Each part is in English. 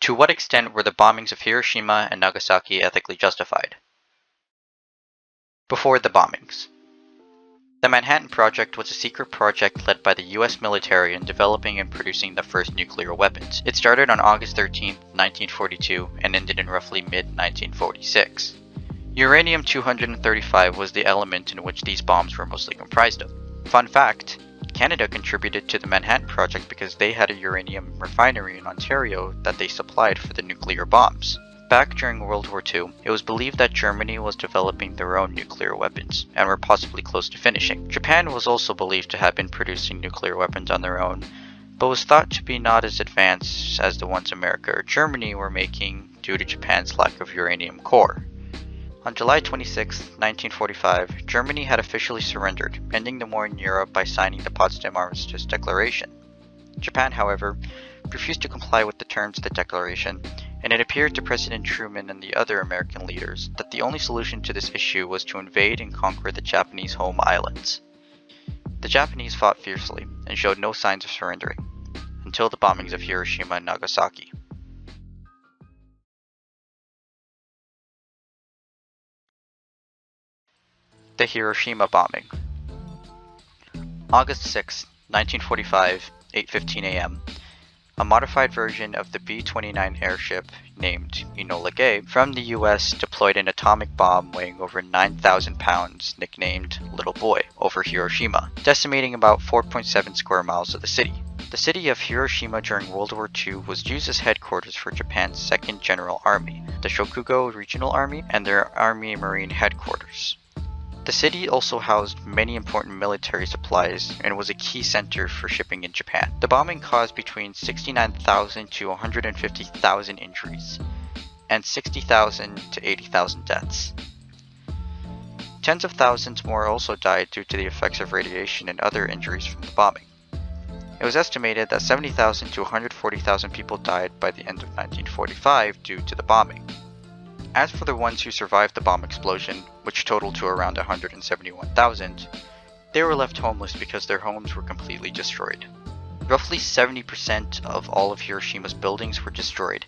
To what extent were the bombings of Hiroshima and Nagasaki ethically justified? Before the bombings. The Manhattan Project was a secret project led by the US military in developing and producing the first nuclear weapons. It started on August 13, 1942 and ended in roughly mid-1946. Uranium-235 was the element in which these bombs were mostly comprised of. Fun fact, Canada contributed to the Manhattan Project because they had a uranium refinery in Ontario that they supplied for the nuclear bombs. Back during World War II, it was believed that Germany was developing their own nuclear weapons, and were possibly close to finishing. Japan was also believed to have been producing nuclear weapons on their own, but was thought to be not as advanced as the ones America or Germany were making due to Japan's lack of uranium core. On July 26, 1945, Germany had officially surrendered, ending the war in Europe by signing the Potsdam Armistice Declaration. Japan, however, refused to comply with the terms of the declaration, and it appeared to President Truman and the other American leaders that the only solution to this issue was to invade and conquer the Japanese home islands. The Japanese fought fiercely and showed no signs of surrendering, until the bombings of Hiroshima and Nagasaki. The Hiroshima bombing. August 6, 1945, 8:15 a.m. A modified version of the B-29 airship, named Enola Gay, from the US deployed an atomic bomb weighing over 9,000 pounds, nicknamed Little Boy, over Hiroshima, decimating about 4.7 square miles of the city. The city of Hiroshima during World War II was used as headquarters for Japan's 2nd General Army, the Shokugo Regional Army, and their Army Marine headquarters. The city also housed many important military supplies and was a key center for shipping in Japan. The bombing caused between 69,000 to 150,000 injuries, and 60,000 to 80,000 deaths. Tens of thousands more also died due to the effects of radiation and other injuries from the bombing. It was estimated that 70,000 to 140,000 people died by the end of 1945 due to the bombing. As for the ones who survived the bomb explosion, which totaled to around 171,000, they were left homeless because their homes were completely destroyed. Roughly 70% of all of Hiroshima's buildings were destroyed,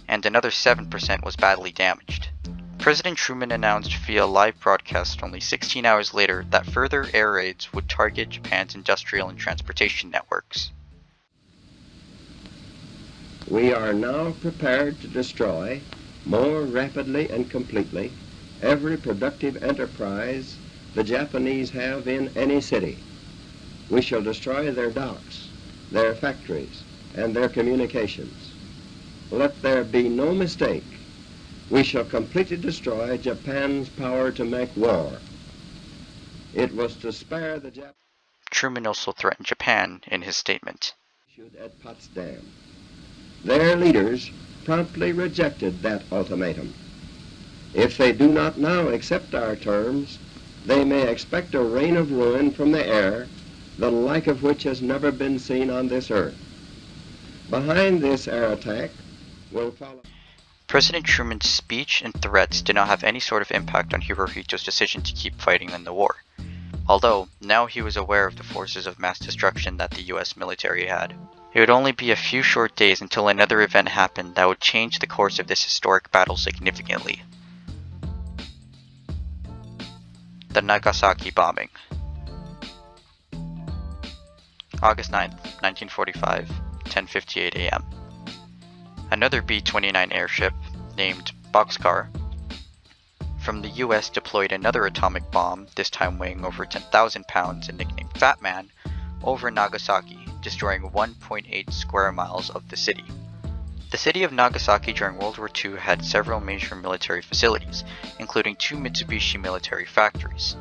and another 7% was badly damaged. President Truman announced via live broadcast only 16 hours later that further air raids would target Japan's industrial and transportation networks. We are now prepared to destroy more rapidly and completely every productive enterprise the Japanese have in any city. We shall destroy their docks, their factories, and their communications. Let there be no mistake. We shall completely destroy Japan's power to make war. It was to spare the Japanese. Truman also threatened Japan in his statement. At Potsdam. Their leaders promptly rejected that ultimatum. If they do not now accept our terms, they may expect a rain of ruin from the air, the like of which has never been seen on this earth. Behind this air attack will follow. President Truman's speech and threats did not have any sort of impact on Hirohito's decision to keep fighting in the war, although now he was aware of the forces of mass destruction that the US military had. It would only be a few short days until another event happened that would change the course of this historic battle significantly. The Nagasaki bombing. August 9, 1945, 10:58 a.m. Another B-29 airship, named Boxcar, from the US deployed another atomic bomb, this time weighing over 10,000 pounds and nicknamed Fat Man, over Nagasaki, destroying 1.8 square miles of the city. The city of Nagasaki during World War II had several major military facilities, including 2 Mitsubishi military factories.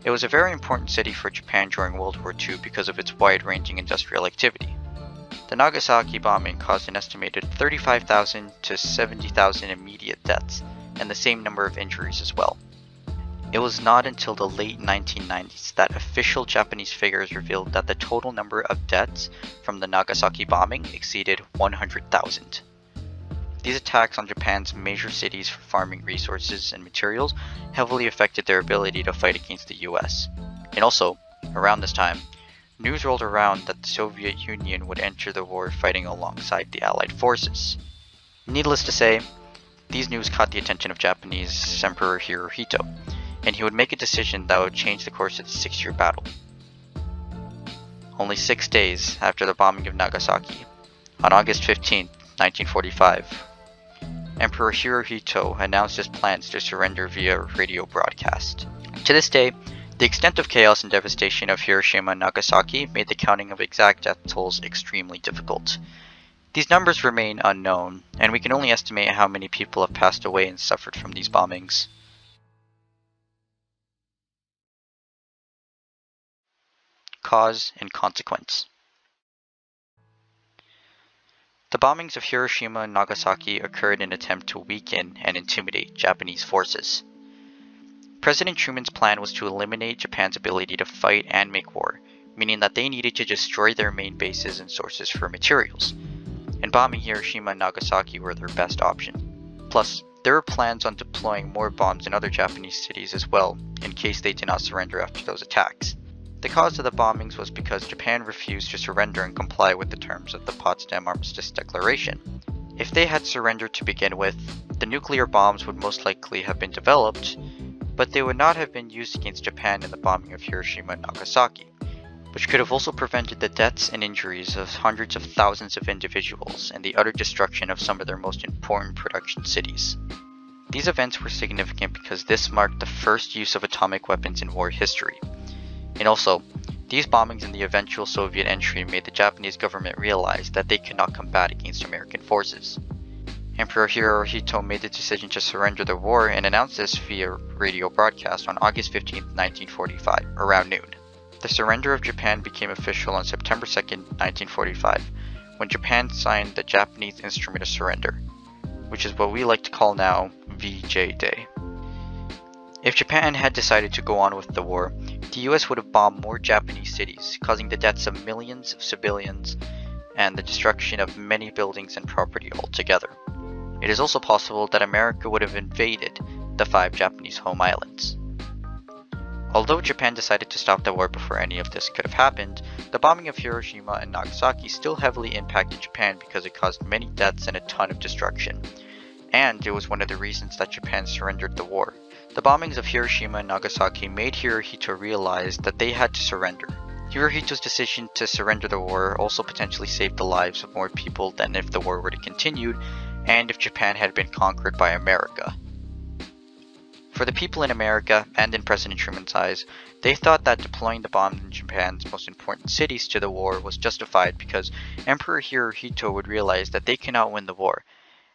It was a very important city for Japan during World War II because of its wide-ranging industrial activity. The Nagasaki bombing caused an estimated 35,000 to 70,000 immediate deaths, and the same number of injuries as well. It was not until the late 1990s that official Japanese figures revealed that the total number of deaths from the Nagasaki bombing exceeded 100,000. These attacks on Japan's major cities for farming resources and materials heavily affected their ability to fight against the US. And also, around this time, news rolled around that the Soviet Union would enter the war fighting alongside the Allied forces. Needless to say, these news caught the attention of Japanese Emperor Hirohito, and he would make a decision that would change the course of the 6-year battle. Only 6 days after the bombing of Nagasaki, on August 15, 1945, Emperor Hirohito announced his plans to surrender via radio broadcast. To this day, the extent of chaos and devastation of Hiroshima and Nagasaki made the counting of exact death tolls extremely difficult. These numbers remain unknown, and we can only estimate how many people have passed away and suffered from these bombings. Cause and consequence. The bombings of Hiroshima and Nagasaki occurred in an attempt to weaken and intimidate Japanese forces. President Truman's plan was to eliminate Japan's ability to fight and make war, meaning that they needed to destroy their main bases and sources for materials, and bombing Hiroshima and Nagasaki were their best option. Plus, there were plans on deploying more bombs in other Japanese cities as well, in case they did not surrender after those attacks. The cause of the bombings was because Japan refused to surrender and comply with the terms of the Potsdam Armistice Declaration. If they had surrendered to begin with, the nuclear bombs would most likely have been developed, but they would not have been used against Japan in the bombing of Hiroshima and Nagasaki, which could have also prevented the deaths and injuries of hundreds of thousands of individuals and the utter destruction of some of their most important production cities. These events were significant because this marked the first use of atomic weapons in war history. And also, these bombings and the eventual Soviet entry made the Japanese government realize that they could not combat against American forces. Emperor Hirohito made the decision to surrender the war and announced this via radio broadcast on August 15, 1945, around noon. The surrender of Japan became official on September 2, 1945, when Japan signed the Japanese Instrument of Surrender, which is what we like to call now VJ Day. If Japan had decided to go on with the war, the US would have bombed more Japanese cities, causing the deaths of millions of civilians and the destruction of many buildings and property altogether. It is also possible that America would have invaded the 5 Japanese home islands. Although Japan decided to stop the war before any of this could have happened, the bombing of Hiroshima and Nagasaki still heavily impacted Japan because it caused many deaths and a ton of destruction. And it was one of the reasons that Japan surrendered the war. The bombings of Hiroshima and Nagasaki made Hirohito realize that they had to surrender. Hirohito's decision to surrender the war also potentially saved the lives of more people than if the war were to continue, and if Japan had been conquered by America. For the people in America, and in President Truman's eyes, they thought that deploying the bombs in Japan's most important cities to the war was justified because Emperor Hirohito would realize that they cannot win the war,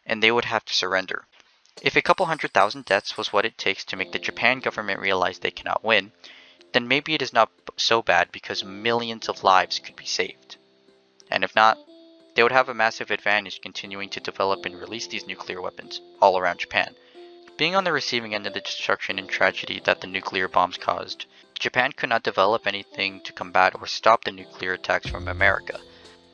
and they would have to surrender. If a couple 100,000 deaths was what it takes to make the Japan government realize they cannot win, then maybe it is not so bad because millions of lives could be saved. And if not, they would have a massive advantage continuing to develop and release these nuclear weapons all around Japan. Being on the receiving end of the destruction and tragedy that the nuclear bombs caused, Japan could not develop anything to combat or stop the nuclear attacks from America.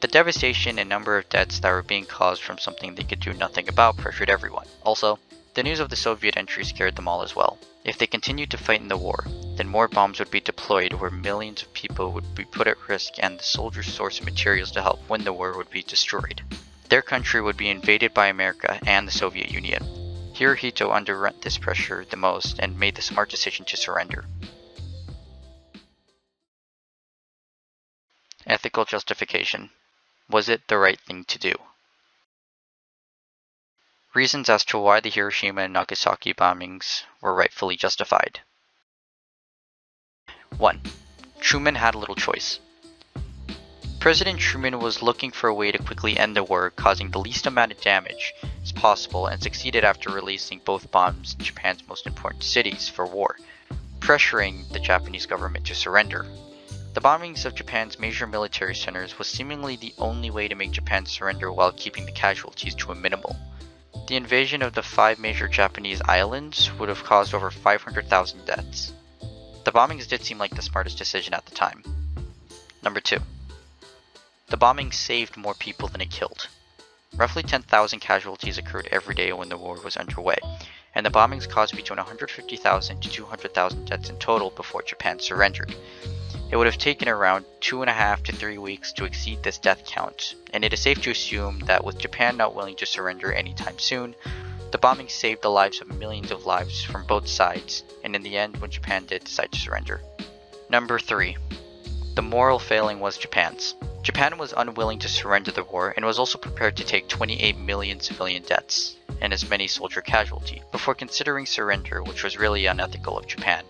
The devastation and number of deaths that were being caused from something they could do nothing about pressured everyone. Also, the news of the Soviet entry scared them all as well. If they continued to fight in the war, then more bombs would be deployed where millions of people would be put at risk and the soldiers' source of materials to help win the war would be destroyed. Their country would be invaded by America and the Soviet Union. Hirohito underwent this pressure the most and made the smart decision to surrender. Ethical justification. Was it the right thing to do? Reasons as to why the Hiroshima and Nagasaki bombings were rightfully justified. 1. Truman had little choice. President Truman was looking for a way to quickly end the war, causing the least amount of damage as possible, and succeeded after releasing both bombs in Japan's most important cities for war, pressuring the Japanese government to surrender. The bombings of Japan's major military centers was seemingly the only way to make Japan surrender while keeping the casualties to a minimal. The invasion of the 5 major Japanese islands would have caused over 500,000 deaths. The bombings did seem like the smartest decision at the time. Number 2. The bombing saved more people than it killed. Roughly 10,000 casualties occurred every day when the war was underway, and the bombings caused between 150,000 to 200,000 deaths in total before Japan surrendered. It would have taken around 2.5 to 3 weeks to exceed this death count, and it is safe to assume that with Japan not willing to surrender anytime soon, the bombing saved the lives of millions of lives from both sides, and in the end when Japan did decide to surrender. Number 3. The moral failing was Japan's. Japan was unwilling to surrender the war and was also prepared to take 28 million civilian deaths and as many soldier casualties before considering surrender, which was really unethical of Japan.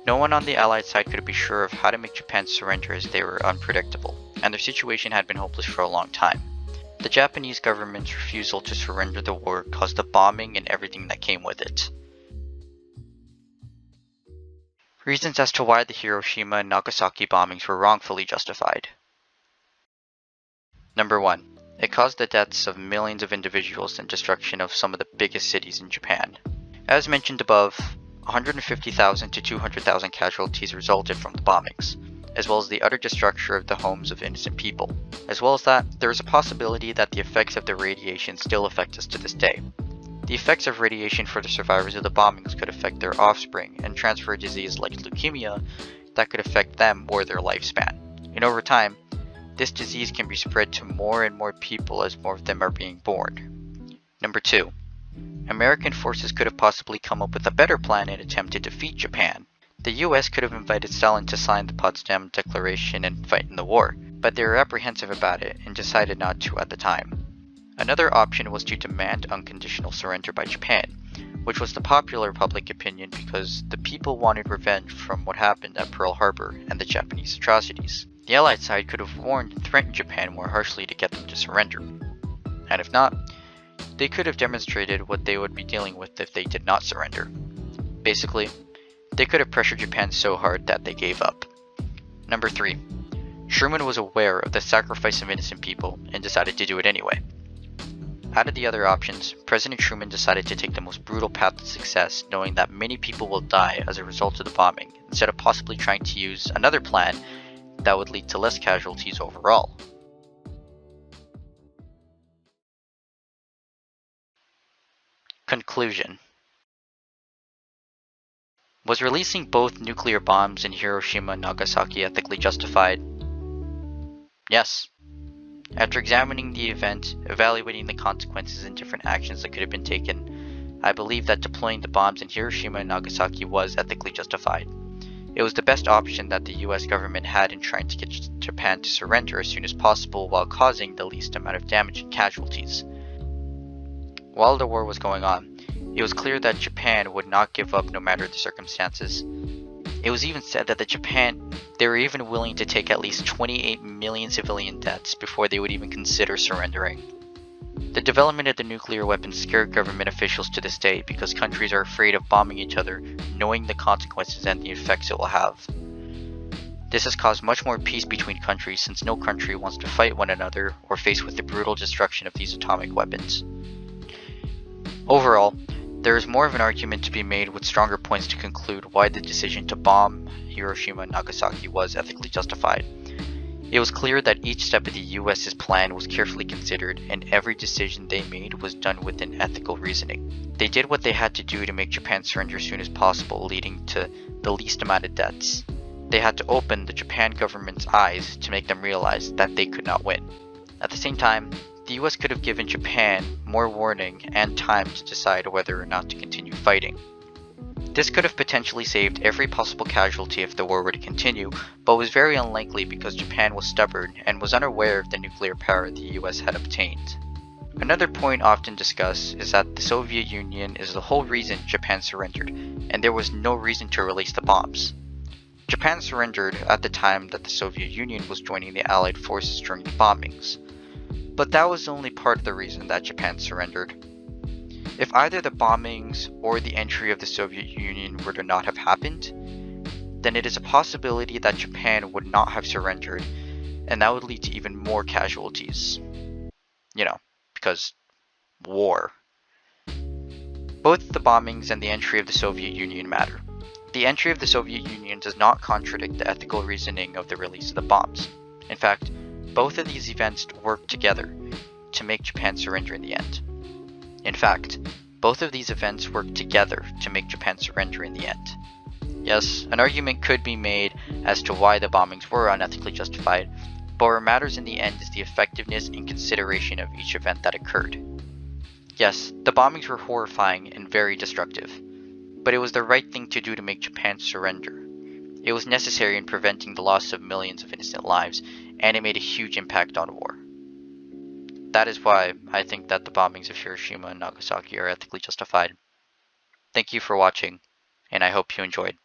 No one on the Allied side could be sure of how to make Japan surrender as they were unpredictable, and their situation had been hopeless for a long time. The Japanese government's refusal to surrender the war caused the bombing and everything that came with it. Reasons as to why the Hiroshima and Nagasaki bombings were wrongfully justified. Number 1. It caused the deaths of millions of individuals and destruction of some of the biggest cities in Japan. As mentioned above, 150,000 to 200,000 casualties resulted from the bombings, as well as the utter destruction of the homes of innocent people. As well as that, there is a possibility that the effects of the radiation still affect us to this day. The effects of radiation for the survivors of the bombings could affect their offspring and transfer a disease like leukemia that could affect them or their lifespan. And over time, this disease can be spread to more and more people as more of them are being born. Number 2. American forces could have possibly come up with a better plan and attempt to defeat Japan. The US could have invited Stalin to sign the Potsdam Declaration and fight in the war, but they were apprehensive about it and decided not to at the time. Another option was to demand unconditional surrender by Japan, which was the popular public opinion because the people wanted revenge from what happened at Pearl Harbor and the Japanese atrocities. The Allied side could have warned and threatened Japan more harshly to get them to surrender. And if not, they could have demonstrated what they would be dealing with if they did not surrender. Basically, they could have pressured Japan so hard that they gave up. Number 3. Truman was aware of the sacrifice of innocent people and decided to do it anyway. Out of the other options, President Truman decided to take the most brutal path to success, knowing that many people will die as a result of the bombing, instead of possibly trying to use another plan that would lead to less casualties overall. Conclusion. Was releasing both nuclear bombs in Hiroshima and Nagasaki ethically justified? Yes. After examining the event, evaluating the consequences and different actions that could have been taken, I believe that deploying the bombs in Hiroshima and Nagasaki was ethically justified. It was the best option that the US government had in trying to get Japan to surrender as soon as possible while causing the least amount of damage and casualties. While the war was going on, it was clear that Japan would not give up no matter the circumstances. It was even said that they were even willing to take at least 28 million civilian deaths before they would even consider surrendering. The development of the nuclear weapon scared government officials to this day because countries are afraid of bombing each other, knowing the consequences and the effects it will have. This has caused much more peace between countries since no country wants to fight one another or face with the brutal destruction of these atomic weapons. Overall, there is more of an argument to be made with stronger points to conclude why the decision to bomb Hiroshima and Nagasaki was ethically justified. It was clear that each step of the US's plan was carefully considered, and every decision they made was done within ethical reasoning. They did what they had to do to make Japan surrender as soon as possible, leading to the least amount of deaths. They had to open the Japan government's eyes to make them realize that they could not win. At the same time, the US could have given Japan more warning and time to decide whether or not to continue fighting. This could have potentially saved every possible casualty if the war were to continue, but was very unlikely because Japan was stubborn and was unaware of the nuclear power the US had obtained. Another point often discussed is that the Soviet Union is the whole reason Japan surrendered, and there was no reason to release the bombs. Japan surrendered at the time that the Soviet Union was joining the Allied forces during the bombings. But that was only part of the reason that Japan surrendered. If either the bombings or the entry of the Soviet Union were to not have happened, then it is a possibility that Japan would not have surrendered, and that would lead to even more casualties. Because war. Both the bombings and the entry of the Soviet Union matter. The entry of the Soviet Union does not contradict the ethical reasoning of the release of the bombs. In fact, both of these events work together to make Japan surrender in the end. Yes, an argument could be made as to why the bombings were unethically justified, but what matters in the end is the effectiveness and consideration of each event that occurred. Yes, the bombings were horrifying and very destructive, but it was the right thing to do to make Japan surrender. It was necessary in preventing the loss of millions of innocent lives, and it made a huge impact on war. That is why I think that the bombings of Hiroshima and Nagasaki are ethically justified. Thank you for watching, and I hope you enjoyed.